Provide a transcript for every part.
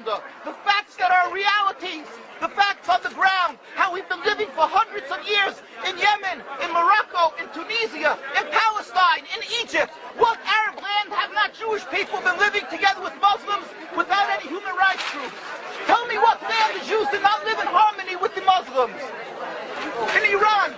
propaganda. The facts that are realities, the facts on the ground, how we've been living for hundreds of years in Yemen, in Morocco, in Tunisia, in Palestine, in Egypt. What Arab land have not Jewish people been living together with Muslims without any human rights groups? Tell me what land the Jews did not live in harmony with the Muslims. In Iran,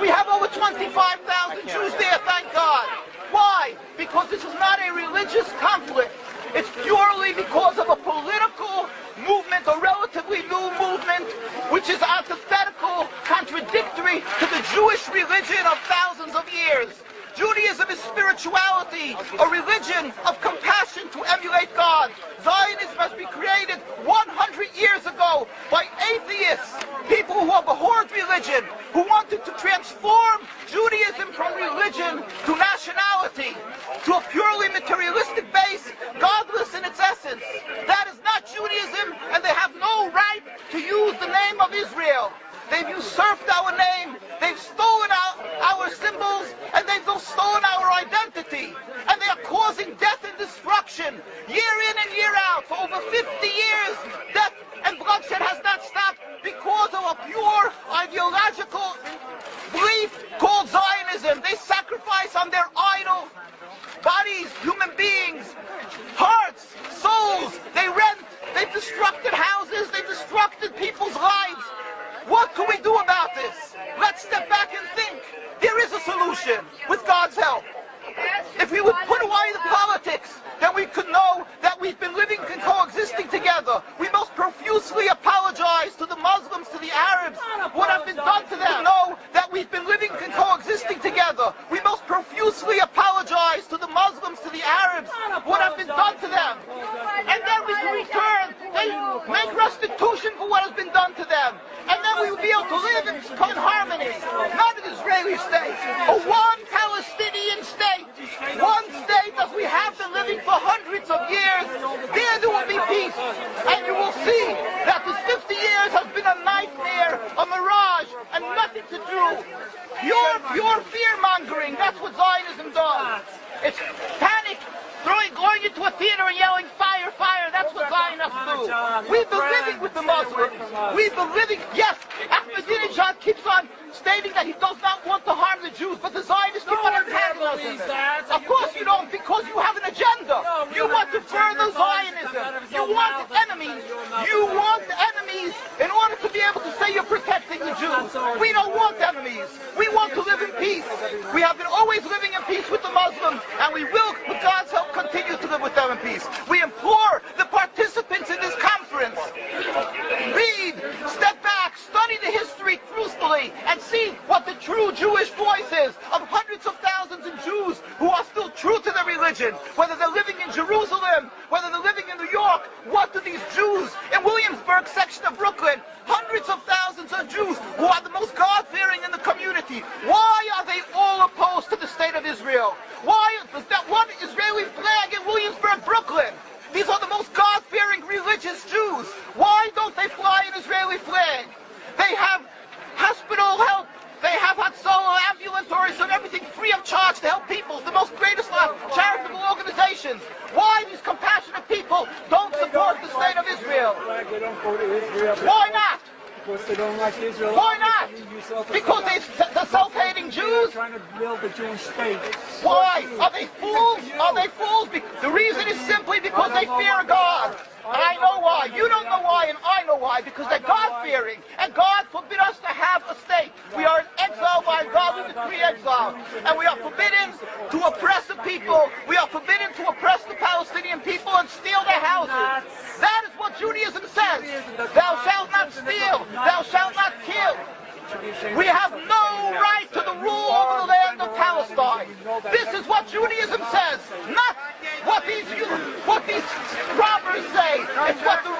we have over 25,000 Jews there, thank God. Why? Because this is not a religious conflict. It's purely because of a political movement, a relatively new movement, which is antithetical, contradictory to the Jewish religion of thousands of years. Judaism is spirituality, a religion of compassion to emulate God. Zionism has been created 100 years ago by atheists, people who have abhorred religion, who wanted to transform Judaism from religion to nationality, to a purely materialistic base, godless in its essence. That is not Judaism, and they have no right to use the name of Israel. They've usurped our name, they've stolen our symbols, and they've stolen our identity. And they are causing death and destruction, year in and year out. For over 50 years, death and bloodshed has not stopped because of a pure ideological belief called Zionism. They sacrifice on their idol bodies, human beings, hearts, souls. They rent, they've destructed houses, they've destructed people's lives. What can we do about this? Let's step back and think. There is a solution with God's help. If we would put away the politics, then we could know that we've been living and coexisting together. We most profusely apologize to the Muslims, to the Arabs, what have been done to them. Know that we've been living and coexisting together. We most profusely apologize to the Muslims, to the Arabs, what have been done to them. And then we can return and make restitution for what has been done to them. And then we will be able to live in harmony. Not an Israeli state, a one Palestinian state. One state as we have been living for hundreds of years. There will be peace. And you will see that this 50 years has been a nightmare, a mirage, and nothing to do. Pure fear-mongering, that's what Zionism does. It's panic, going into a theater and yelling, fire, fire, that's what Zionists do. We've been living with the Muslims. We've been living, yes, Ahmadinejad keeps on stating that he does not want to harm the Jews, but the Zionists keep on antagonizing them. Of course you don't, because you have an agenda. You want to further Zionism. You want enemies. You want enemies in order to be able to say you're protecting the Jews. We don't want enemies. We want to live in peace. We have been always living in peace with the Muslims, and we will, with God's help, continue to live with them in peace. We implore the participants in this conference, read, step back, study the history truthfully, and see what the true Jewish voice is of hundreds of thousands of Jews who are still true to their religion, whether they're living in Jerusalem, whether they're living in New York. What do these Jews in Williamsburg section of Brooklyn, hundreds of thousands of Jews who are the most God-fearing in the community, why are they all opposed to the state of Israel? Why is that one Israeli flag in Williamsburg, Brooklyn? These are the most God-fearing religious Jews. Why don't they fly an Israeli flag? They have hospital help. They have Hatzolah, ambulatories, and everything free of charge to help people. The most greatest charitable organizations. Why these compassionate people don't support the state of Israel? Why not? Because they don't like Israel. Why not? Because they're self-hating Jews? Trying to build a Jewish state. Why? Are they fools? Are they fools? The reason is simply because they fear God. And I know why. You don't know why, and I know why. Because they're God-fearing. And God forbid us to have a state. We are in exile by God. We decree exile. And we are forbidden to oppress the people. We are forbidden to oppress the Palestinian people and steal their houses. That is what Judaism says. Thou shalt not steal. Thou shalt not kill. We have no right to the rule over the land of Palestine. This is what Judaism says, not what these robbers say. It's what the